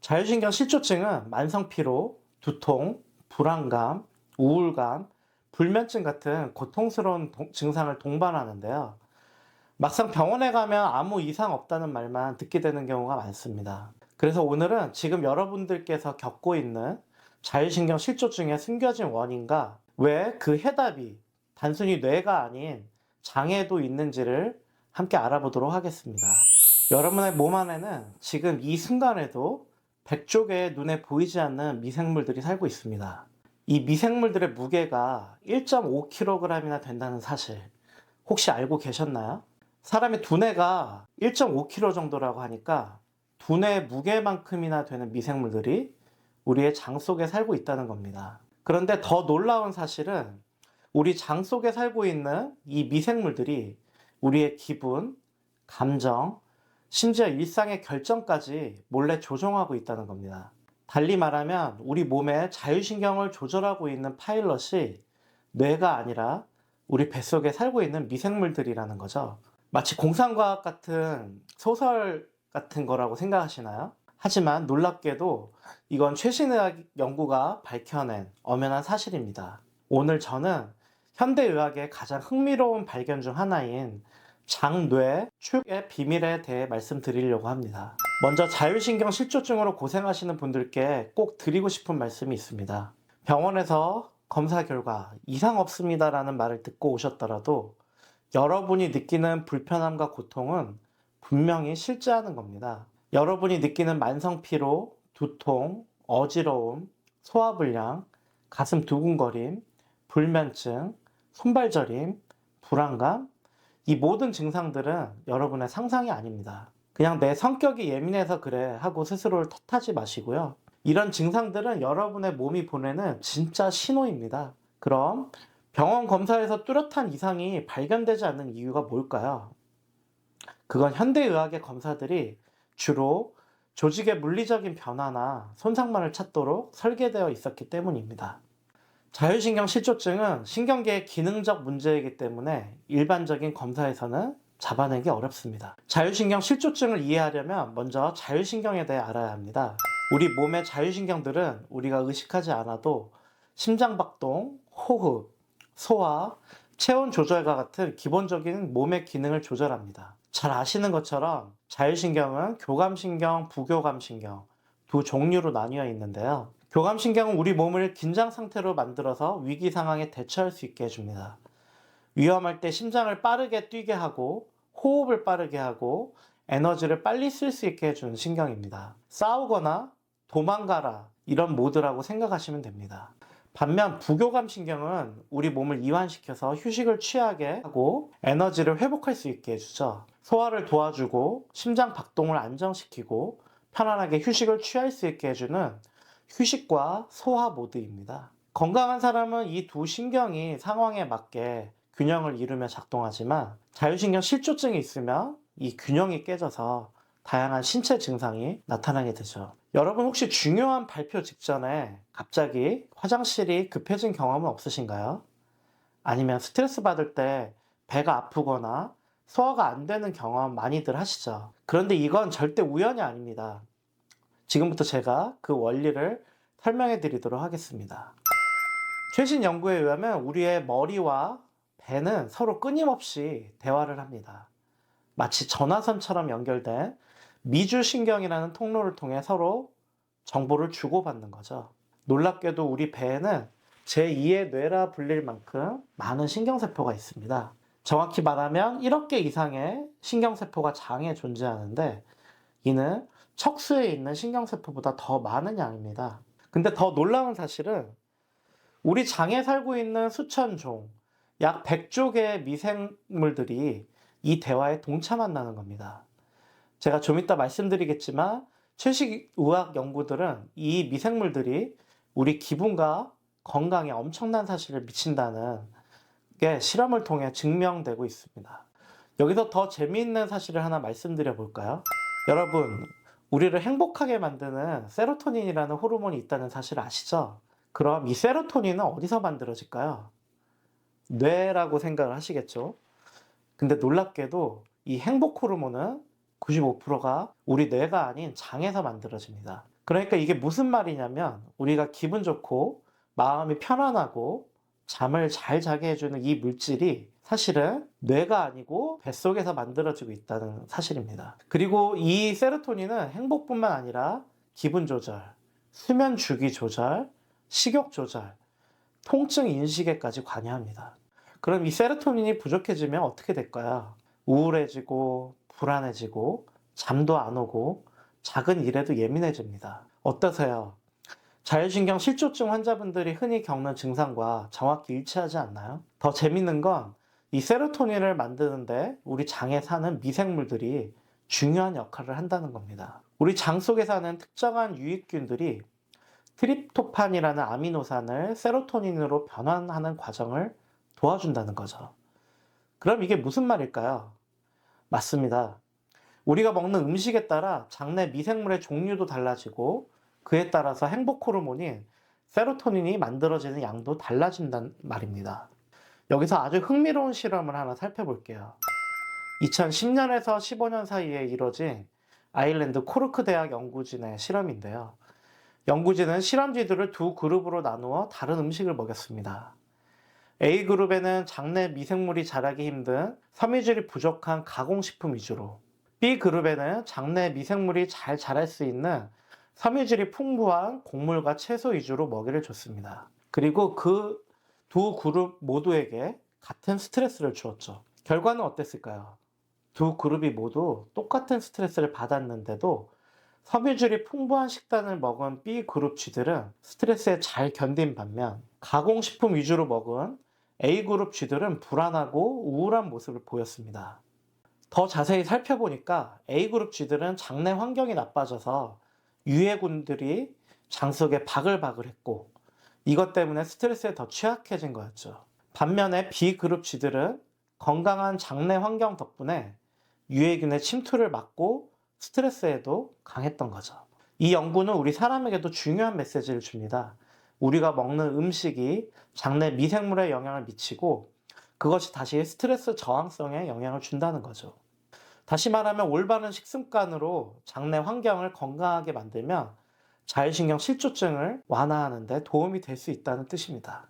자율신경 실조증은 만성피로, 두통, 불안감, 우울감, 불면증 같은 고통스러운 증상을 동반하는데요. 막상 병원에 가면 아무 이상 없다는 말만 듣게 되는 경우가 많습니다. 그래서 오늘은 지금 여러분들께서 겪고 있는 자율신경 실조증의 숨겨진 원인과 왜 그 해답이 단순히 뇌가 아닌 장애도 있는지를 함께 알아보도록 하겠습니다. 여러분의 몸 안에는 지금 이 순간에도 100조 개의 눈에 보이지 않는 미생물들이 살고 있습니다. 이 미생물들의 무게가 1.5kg이나 된다는 사실 혹시 알고 계셨나요? 사람의 두뇌가 1.5kg 정도라고 하니까 두뇌 무게만큼이나 되는 미생물들이 우리의 장 속에 살고 있다는 겁니다. 그런데 더 놀라운 사실은 우리 장 속에 살고 있는 이 미생물들이 우리의 기분, 감정, 심지어 일상의 결정까지 몰래 조종하고 있다는 겁니다. 달리 말하면 우리 몸의 자율신경을 조절하고 있는 파일럿이 뇌가 아니라 우리 뱃속에 살고 있는 미생물들이라는 거죠. 마치 공상과학 같은 소설 같은 거라고 생각하시나요? 하지만 놀랍게도 이건 최신의학 연구가 밝혀낸 엄연한 사실입니다. 오늘 저는 현대의학의 가장 흥미로운 발견 중 하나인 장뇌 축의 비밀에 대해 말씀드리려고 합니다. 먼저 자율신경 실조증으로 고생하시는 분들께 꼭 드리고 싶은 말씀이 있습니다. 병원에서 검사 결과 이상 없습니다라는 말을 듣고 오셨더라도 여러분이 느끼는 불편함과 고통은 분명히 실제하는 겁니다. 여러분이 느끼는 만성피로, 두통, 어지러움, 소화불량, 가슴 두근거림, 불면증, 손발저림, 불안감, 이 모든 증상들은 여러분의 상상이 아닙니다. 그냥 내 성격이 예민해서 그래 하고 스스로를 탓하지 마시고요. 이런 증상들은 여러분의 몸이 보내는 진짜 신호입니다. 그럼 병원 검사에서 뚜렷한 이상이 발견되지 않는 이유가 뭘까요? 그건 현대의학의 검사들이 주로 조직의 물리적인 변화나 손상만을 찾도록 설계되어 있었기 때문입니다. 자율신경 실조증은 신경계의 기능적 문제이기 때문에 일반적인 검사에서는 잡아내기 어렵습니다. 자율신경 실조증을 이해하려면 먼저 자율신경에 대해 알아야 합니다. 우리 몸의 자율신경들은 우리가 의식하지 않아도 심장박동, 호흡, 소화, 체온 조절과 같은 기본적인 몸의 기능을 조절합니다. 잘 아시는 것처럼 자율신경은 교감신경, 부교감신경 두 종류로 나뉘어 있는데요. 교감신경은 우리 몸을 긴장 상태로 만들어서 위기 상황에 대처할 수 있게 해줍니다. 위험할 때 심장을 빠르게 뛰게 하고 호흡을 빠르게 하고 에너지를 빨리 쓸 수 있게 해주는 신경입니다. 싸우거나 도망가라 이런 모드라고 생각하시면 됩니다. 반면 부교감신경은 우리 몸을 이완시켜서 휴식을 취하게 하고 에너지를 회복할 수 있게 해주죠. 소화를 도와주고 심장 박동을 안정시키고 편안하게 휴식을 취할 수 있게 해주는 휴식과 소화 모드입니다. 건강한 사람은 이 두 신경이 상황에 맞게 균형을 이루며 작동하지만 자율신경 실조증이 있으면 이 균형이 깨져서 다양한 신체 증상이 나타나게 되죠. 여러분 혹시 중요한 발표 직전에 갑자기 화장실이 급해진 경험은 없으신가요? 아니면 스트레스 받을 때 배가 아프거나 소화가 안 되는 경험 많이들 하시죠? 그런데 이건 절대 우연이 아닙니다. 지금부터 제가 그 원리를 설명해 드리도록 하겠습니다. 최신 연구에 의하면 우리의 머리와 배는 서로 끊임없이 대화를 합니다. 마치 전화선처럼 연결된 미주신경이라는 통로를 통해 서로 정보를 주고받는 거죠. 놀랍게도 우리 배에는 제2의 뇌라 불릴 만큼 많은 신경세포가 있습니다. 정확히 말하면 1억 개 이상의 신경세포가 장에 존재하는데 이는 척수에 있는 신경세포보다 더 많은 양입니다. 근데 더 놀라운 사실은 우리 장에 살고 있는 수천 종, 약 100조 개의 미생물들이 이 대화에 동참한다는 겁니다. 제가 좀 이따 말씀드리겠지만 최신 의학 연구들은 이 미생물들이 우리 기분과 건강에 엄청난 사실을 미친다는 게 실험을 통해 증명되고 있습니다. 여기서 더 재미있는 사실을 하나 말씀드려 볼까요? 여러분, 우리를 행복하게 만드는 세로토닌이라는 호르몬이 있다는 사실 아시죠? 그럼 이 세로토닌은 어디서 만들어질까요? 뇌라고 생각을 하시겠죠? 근데 놀랍게도 이 행복 호르몬은 95%가 우리 뇌가 아닌 장에서 만들어집니다. 그러니까 이게 무슨 말이냐면 우리가 기분 좋고 마음이 편안하고 잠을 잘 자게 해주는 이 물질이 사실은 뇌가 아니고 뱃속에서 만들어지고 있다는 사실입니다. 그리고 이 세로토닌은 행복뿐만 아니라 기분 조절, 수면 주기 조절, 식욕 조절, 통증 인식에까지 관여합니다. 그럼 이 세로토닌이 부족해지면 어떻게 될까요? 우울해지고 불안해지고 잠도 안 오고 작은 일에도 예민해집니다. 어떠세요? 자율신경 실조증 환자분들이 흔히 겪는 증상과 정확히 일치하지 않나요? 더 재밌는 건 이 세로토닌을 만드는데 우리 장에 사는 미생물들이 중요한 역할을 한다는 겁니다. 우리 장 속에 사는 특정한 유익균들이 트립토판이라는 아미노산을 세로토닌으로 변환하는 과정을 도와준다는 거죠. 그럼 이게 무슨 말일까요? 맞습니다. 우리가 먹는 음식에 따라 장내 미생물의 종류도 달라지고 그에 따라서 행복 호르몬인 세로토닌이 만들어지는 양도 달라진단 말입니다. 여기서 아주 흥미로운 실험을 하나 살펴볼게요. 2010년에서 15년 사이에 이뤄진 아일랜드 코르크 대학 연구진의 실험인데요. 연구진은 실험지들을 두 그룹으로 나누어 다른 음식을 먹였습니다. A그룹에는 장내 미생물이 자라기 힘든 섬유질이 부족한 가공식품 위주로, B그룹에는 장내 미생물이 잘 자랄 수 있는 섬유질이 풍부한 곡물과 채소 위주로 먹이를 줬습니다. 그리고 그 두 그룹 모두에게 같은 스트레스를 주었죠. 결과는 어땠을까요? 두 그룹이 모두 똑같은 스트레스를 받았는데도 섬유질이 풍부한 식단을 먹은 B그룹 쥐들은 스트레스에 잘 견딘 반면 가공식품 위주로 먹은 A그룹 쥐들은 불안하고 우울한 모습을 보였습니다. 더 자세히 살펴보니까 A그룹 쥐들은 장내 환경이 나빠져서 유해군들이 장 속에 바글바글했고 이것 때문에 스트레스에 더 취약해진 거였죠. 반면에 B그룹 쥐들은 건강한 장내 환경 덕분에 유해균의 침투를 막고 스트레스에도 강했던 거죠. 이 연구는 우리 사람에게도 중요한 메시지를 줍니다. 우리가 먹는 음식이 장내 미생물에 영향을 미치고 그것이 다시 스트레스 저항성에 영향을 준다는 거죠. 다시 말하면 올바른 식습관으로 장내 환경을 건강하게 만들면 자율신경 실조증을 완화하는 데 도움이 될 수 있다는 뜻입니다.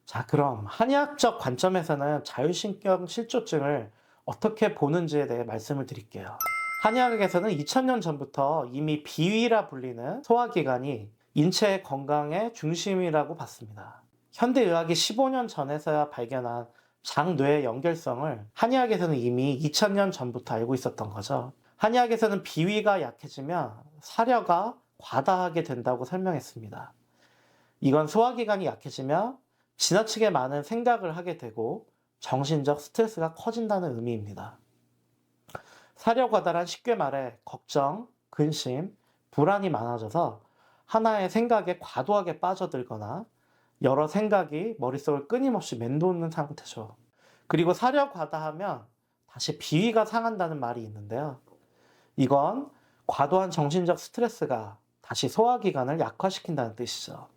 자, 그럼 한의학적 관점에서는 자율신경 실조증을 어떻게 보는지에 대해 말씀을 드릴게요. 한의학에서는 2000년 전부터 이미 비위라 불리는 소화기관이 인체의 건강의 중심이라고 봤습니다. 현대의학이 15년 전에서야 발견한 장-뇌의 연결성을 한의학에서는 이미 2000년 전부터 알고 있었던 거죠. 한의학에서는 비위가 약해지면 사려가 과다하게 된다고 설명했습니다. 이건 소화기관이 약해지면 지나치게 많은 생각을 하게 되고 정신적 스트레스가 커진다는 의미입니다. 사려과다란 쉽게 말해 걱정, 근심, 불안이 많아져서 하나의 생각에 과도하게 빠져들거나 여러 생각이 머릿속을 끊임없이 맴도는 상태죠. 그리고 사려과다하면 다시 비위가 상한다는 말이 있는데요. 이건 과도한 정신적 스트레스가 다시 소화기관을 약화시킨다는 뜻이죠.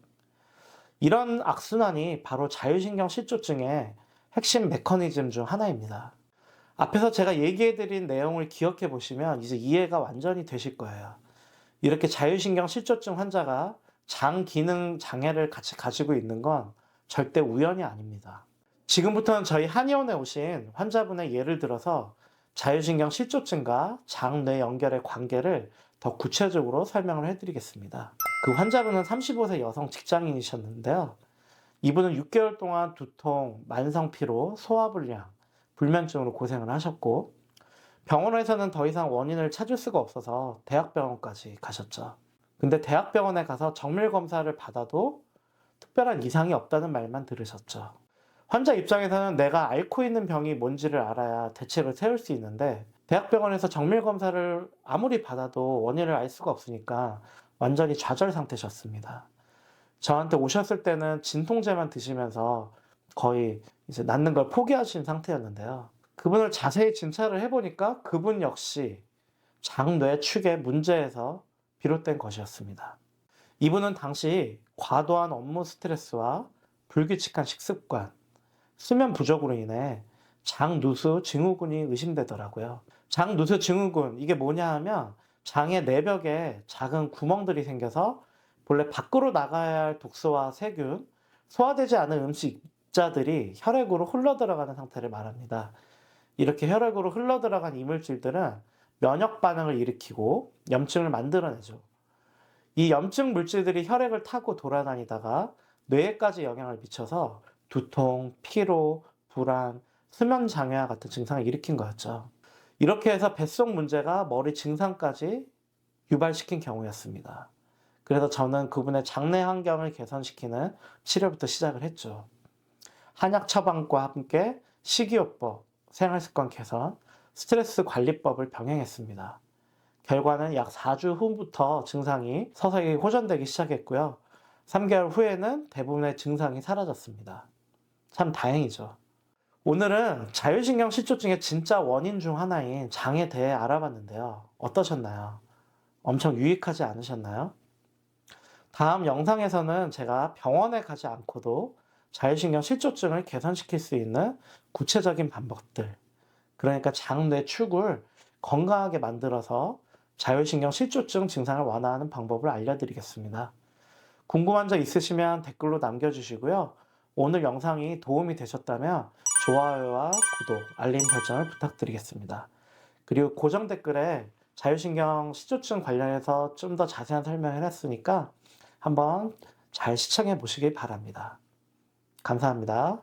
이런 악순환이 바로 자율신경 실조증의 핵심 메커니즘 중 하나입니다. 앞에서 제가 얘기해드린 내용을 기억해 보시면 이제 이해가 완전히 되실 거예요. 이렇게 자율신경 실조증 환자가 장 기능 장애를 같이 가지고 있는 건 절대 우연이 아닙니다. 지금부터는 저희 한의원에 오신 환자분의 예를 들어서 자율신경 실조증과 장뇌 연결의 관계를 더 구체적으로 설명을 해드리겠습니다. 그 환자분은 35세 여성 직장인이셨는데요. 이분은 6개월 동안 두통, 만성피로, 소화불량, 불면증으로 고생을 하셨고 병원에서는 더 이상 원인을 찾을 수가 없어서 대학병원까지 가셨죠. 근데 대학병원에 가서 정밀검사를 받아도 특별한 이상이 없다는 말만 들으셨죠. 환자 입장에서는 내가 앓고 있는 병이 뭔지를 알아야 대책을 세울 수 있는데 대학병원에서 정밀검사를 아무리 받아도 원인을 알 수가 없으니까 완전히 좌절 상태셨습니다. 저한테 오셨을 때는 진통제만 드시면서 거의 이제 낫는 걸 포기하신 상태였는데요. 그분을 자세히 진찰을 해보니까 그분 역시 장뇌 축의 문제에서 비롯된 것이었습니다. 이분은 당시 과도한 업무 스트레스와 불규칙한 식습관, 수면 부족으로 인해 장누수 증후군이 의심되더라고요. 장누수 증후군, 이게 뭐냐 하면 장의 내벽에 작은 구멍들이 생겨서 본래 밖으로 나가야 할 독소와 세균, 소화되지 않은 음식 입자들이 혈액으로 흘러들어가는 상태를 말합니다. 이렇게 혈액으로 흘러들어간 이물질들은 면역 반응을 일으키고 염증을 만들어내죠. 이 염증 물질들이 혈액을 타고 돌아다니다가 뇌에까지 영향을 미쳐서 두통, 피로, 불안, 수면 장애와 같은 증상을 일으킨 거였죠. 이렇게 해서 뱃속 문제가 머리 증상까지 유발시킨 경우였습니다. 그래서 저는 그분의 장내 환경을 개선시키는 치료부터 시작을 했죠. 한약 처방과 함께 식이요법, 생활습관 개선, 스트레스 관리법을 병행했습니다. 결과는 약 4주 후부터 증상이 서서히 호전되기 시작했고요. 3개월 후에는 대부분의 증상이 사라졌습니다. 참 다행이죠. 오늘은 자율신경 실조증의 진짜 원인 중 하나인 장에 대해 알아봤는데요. 어떠셨나요? 엄청 유익하지 않으셨나요? 다음 영상에서는 제가 병원에 가지 않고도 자율신경 실조증을 개선시킬 수 있는 구체적인 방법들, 그러니까 장뇌 축을 건강하게 만들어서 자율신경 실조증 증상을 완화하는 방법을 알려드리겠습니다. 궁금한 점 있으시면 댓글로 남겨주시고요. 오늘 영상이 도움이 되셨다면 좋아요와 구독, 알림 설정을 부탁드리겠습니다. 그리고 고정 댓글에 자율신경 실조증 관련해서 좀 더 자세한 설명을 했으니까 한번 잘 시청해 보시기 바랍니다. 감사합니다.